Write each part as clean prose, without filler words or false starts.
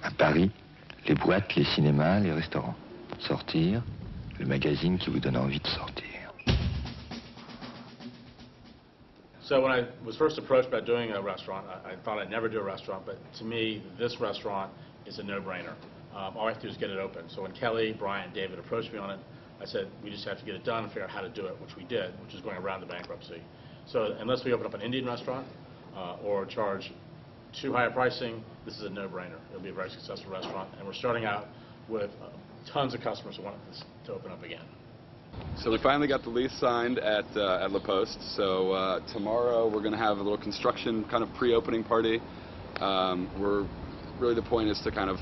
À Paris, les boîtes, les cinémas, les restaurants. Sortir, le magazine qui vous donne envie de sortir. So when I was first approached about doing a restaurant, I thought I'd never do a restaurant, but to me, this restaurant is a no-brainer. All I have to do is get it open. So when Kelly, Brian, David approached me on it, I said, we just have to get it done and figure out how to do it, which we did, which is going around the bankruptcy. So unless we open up an Indian restaurant or charge too high a pricing, this is a no-brainer. It'll be a very successful restaurant, and we're starting out with tons of customers who want this to open up again. So we finally got the lease signed at Laposte. So tomorrow we're going to have a little construction kind of pre-opening party. Really the point is to kind of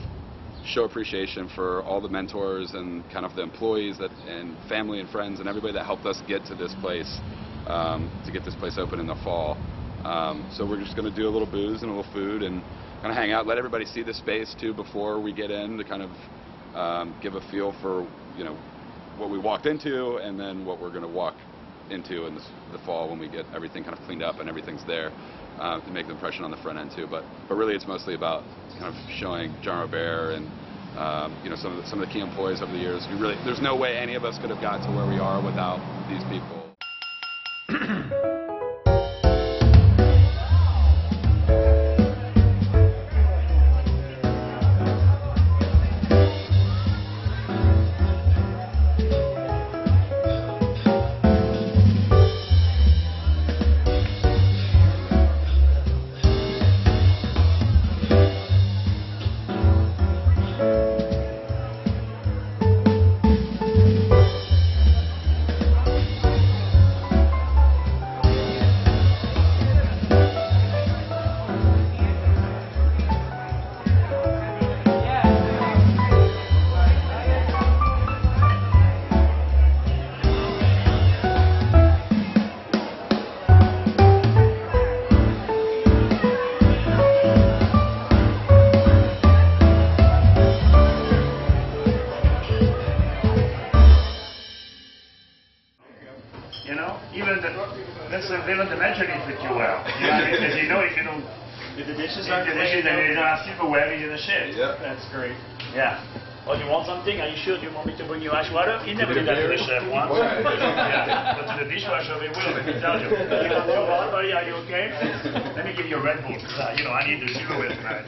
show appreciation for all the mentors and kind of the employees and family and friends and everybody that helped us get to this place, to get this place open in the fall. So we're just going to do a little booze and a little food and kind of hang out, let everybody see the space too before we get in, to kind of give a feel for, you know, what we walked into and then what we're going to walk into in the fall when we get everything kind of cleaned up and everything's there, to make the impression on the front end too. But really it's mostly about kind of showing John Robert and you know, some of the key employees over the years. There's no way any of us could have got to where we are without these people. You know, even they don't mention it with you well. You know, because you know if you don't, If the dishes if aren't the dishes and you don't ask silverware, you're gonna shit. Yeah. that's great. Yeah. Oh, you want something? Are you sure? Do you want me to bring you ice water? He never did that to the chef once. Yeah. But to the dishwasher, they will, let me tell you. You want your water, buddy? Are you okay? Let me give you a Red Bull, because you know, I need the silverware tonight.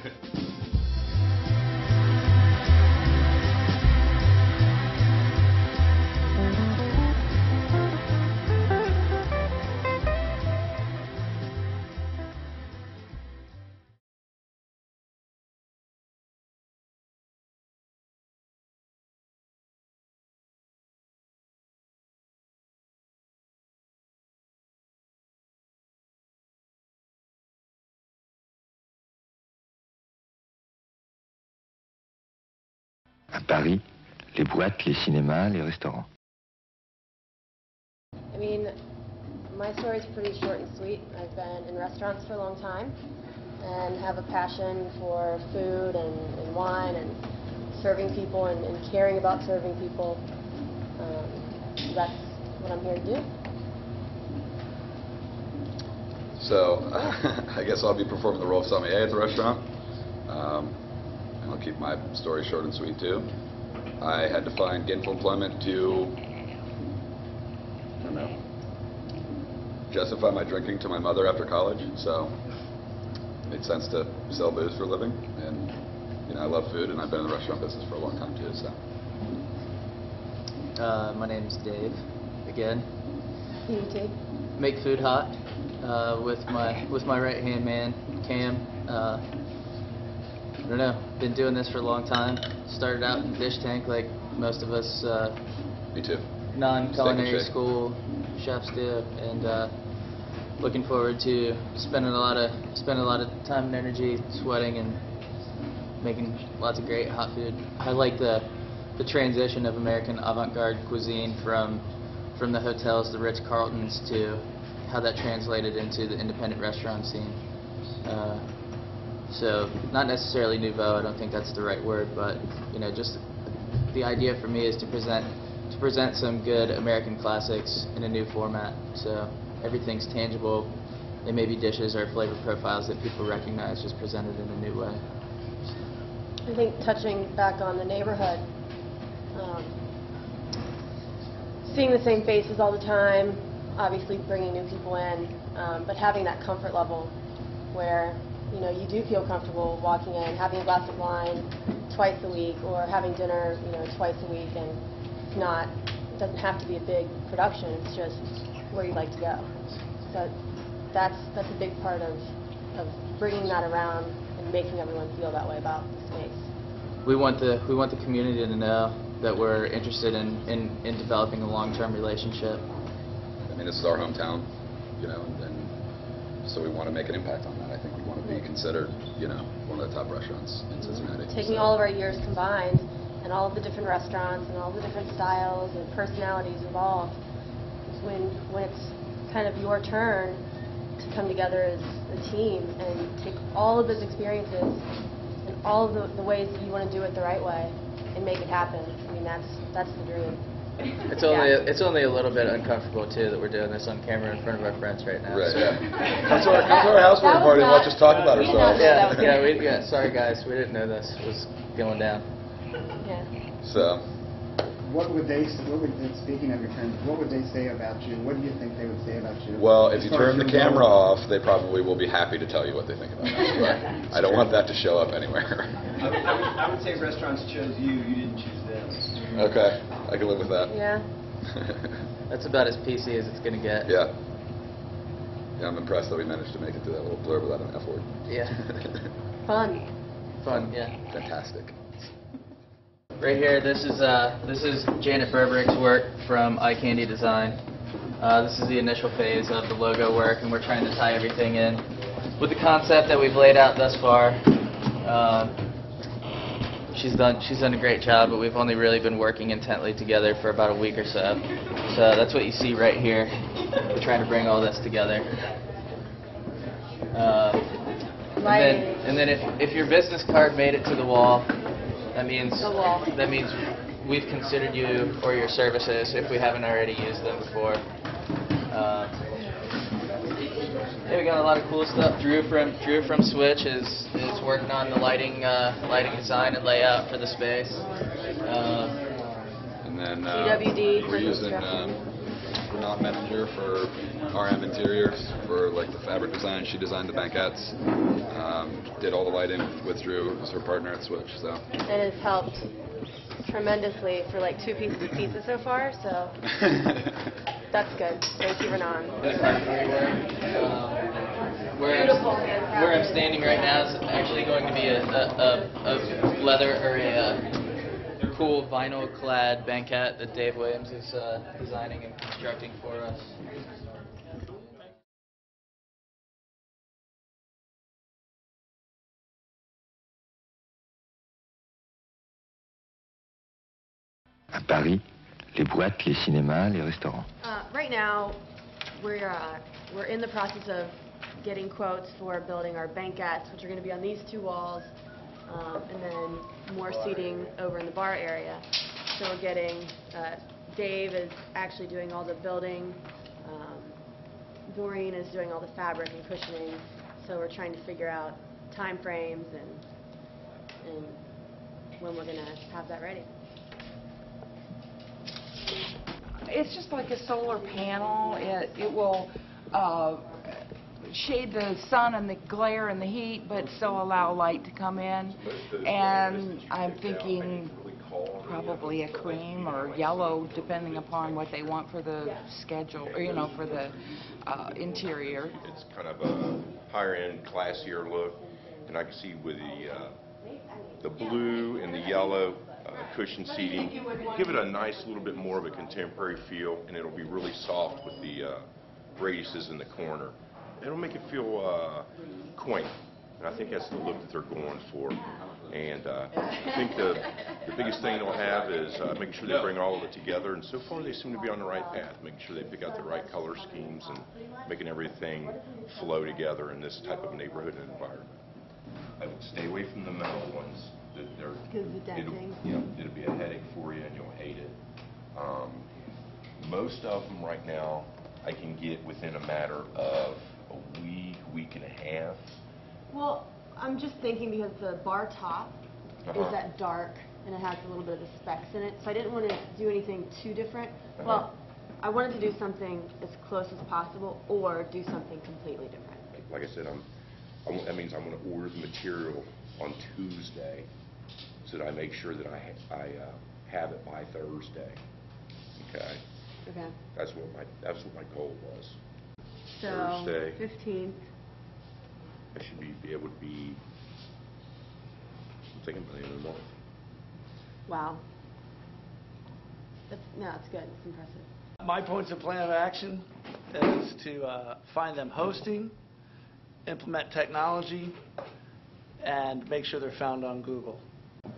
À Paris, les boîtes, les cinémas, les restaurants. I mean, my story is pretty short and sweet. I've been in restaurants for a long time and have a passion for food and wine and serving people and caring about serving people. That's what I'm here to do. So I guess I'll be performing the role of sommelier at the restaurant. And I'll keep my story short and sweet too. I had to find gainful employment to, I don't know, justify my drinking to my mother after college. So it made sense to sell booze for a living. And you know, I love food, and I've been in the restaurant business for a long time too. So. My name's Dave. Again. Dave. Make food hot with my right hand man, Cam. I don't know. Been doing this for a long time. Started out in dish tank like most of us. Me too. Non-culinary school chefs do, and looking forward to spending a lot of time and energy sweating and making lots of great hot food. I like the transition of American avant-garde cuisine from the hotels, the Ritz-Carltons, to how that translated into the independent restaurant scene. So not necessarily nouveau, I don't think that's the right word, but you know, just the idea for me is to present some good American classics in a new format. So everything's tangible. They may be dishes or flavor profiles that people recognize, just presented in a new way. I think touching back on the neighborhood, seeing the same faces all the time, obviously bringing new people in, but having that comfort level where you do feel comfortable walking in, having a glass of wine twice a week, or having dinner twice a week, and it doesn't have to be a big production. It's just where you like to go. So that's a big part of bringing that around and making everyone feel that way about the space. We want the community to know that we're interested in developing a long-term relationship. I mean, this is our hometown, and so we want to make an impact on that. I think we want to be considered, one of the top restaurants in Cincinnati. Taking all of our years combined, and all of the different restaurants, and all the different styles and personalities involved, when it's kind of your turn to come together as a team and take all of those experiences and all of the ways that you want to do it the right way and make it happen. I mean, that's the dream. It's only a little bit uncomfortable too that we're doing this on camera in front of our friends right now. Right. So. Yeah. Come to our housewarming party and watch us talk about ourselves. Yeah. Sorry guys, we didn't know this was going down. Yeah. So. Speaking of your friends, what would they say about you? What do you think they would say about you? Well, if you turn the camera off, they probably will be happy to tell you what they think about you. But I don't want that to show up anywhere. I would say restaurants chose you didn't choose them. Okay, I can live with that. Yeah. That's about as PC as it's going to get. Yeah. Yeah, I'm impressed that we managed to make it through that little blurb without an F word. Yeah. Fun, yeah. Fantastic. Right here, this is Janet Berberick's work from Eye Candy Design. This is the initial phase of the logo work, and we're trying to tie everything in with the concept that we've laid out thus far. She's done a great job, but we've only really been working intently together for about a week or so. So that's what you see right here. We're trying to bring all this together. And then if your business card made it to the wall, that means we've considered you for your services if we haven't already used them before. Yeah, we got a lot of cool stuff. Drew from Switch is working on the lighting design and layout for the space. And then CWD we're using Renat Messenger for RM Interiors for like the fabric design. She designed the banquettes, did all the lighting with Drew, who's her partner at Switch. So. And it's helped tremendously for like 2 pieces of pizza so far. So. That's good. Thank you, Renan. Where I'm standing right now is actually going to be a leather or a cool vinyl-clad banquette that Dave Williams is designing and constructing for us. À Paris, les boîtes, les cinémas, les restaurants. Right now, we're in the process of getting quotes for building our banquettes, which are going to be on these 2 walls, and then more seating over in the bar area. So we're getting, Dave is actually doing all the building, Doreen is doing all the fabric and cushioning, so we're trying to figure out time frames and when we're going to have that ready. It's just like a solar panel. It will shade the sun and the glare and the heat, but still allow light to come in. And I'm thinking probably a cream or yellow, depending upon what they want for the schedule, or for the interior. It's kind of a higher-end, classier look, and I can see with the blue and the yellow cushion seating, give it a nice little bit more of a contemporary feel, and it'll be really soft with the radiuses in the corner. It'll make it feel quaint, and I think that's the look that they're going for. And I think the biggest thing they'll have is making sure they bring all of it together, and so far they seem to be on the right path, making sure they pick out the right color schemes and making everything flow together in this type of neighborhood and environment. I would stay away from the metal ones. It'll be a headache for you and you'll hate it. Most of them right now I can get within a matter of a week and a half. Well, I'm just thinking because the bar top is that dark and it has a little bit of the specks in it. So I didn't want to do anything too different. Well, I wanted to do something as close as possible or do something completely different. Like I said, that means I'm going to order the material on Tuesday so that I make sure that I have it by Thursday. Okay. Okay. That's what my goal was. So Thursday. 15th. I should be able to be. I'm thinking by the end of the month. Wow. That's good. It's impressive. My points of plan of action is to find them hosting, implement technology, and make sure they're found on Google.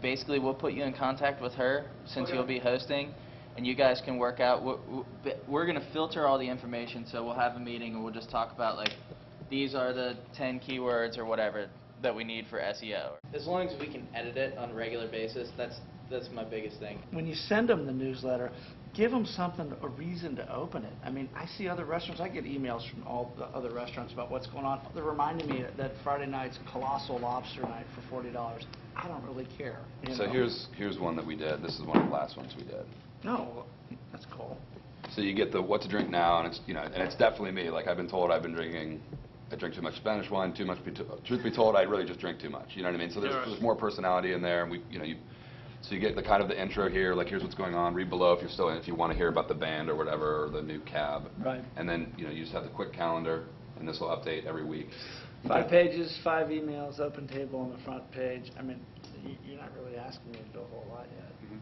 Basically, we'll put you in contact with her since you'll be hosting, and you guys can work out. We're going to filter all the information, so we'll have a meeting and we'll just talk about, like, these are the 10 keywords or whatever that we need for SEO. As long as we can edit it on a regular basis, that's my biggest thing. When you send them the newsletter, give them something, a reason to open it. I mean, I see other restaurants, I get emails from all the other restaurants about what's going on. They're reminding me that Friday night's Colossal Lobster Night for $40. I don't really care. So here's one that we did. This is one of the last ones we did. No, that's cool. So you get the what to drink now, and it's definitely me. Like, I've been told I drink too much Spanish wine, too much. Truth be told, I really just drink too much. You know what I mean? So there's more personality in there, and so you get the kind of the intro here, like, here's what's going on. Read below if you want to hear about the band or whatever, or the new cab. Right. And then you just have the quick calendar, and this will update every week. 5 pages, 5 emails, open table on the front page. I mean, you're not really asking me to do a whole lot yet. Mm-hmm.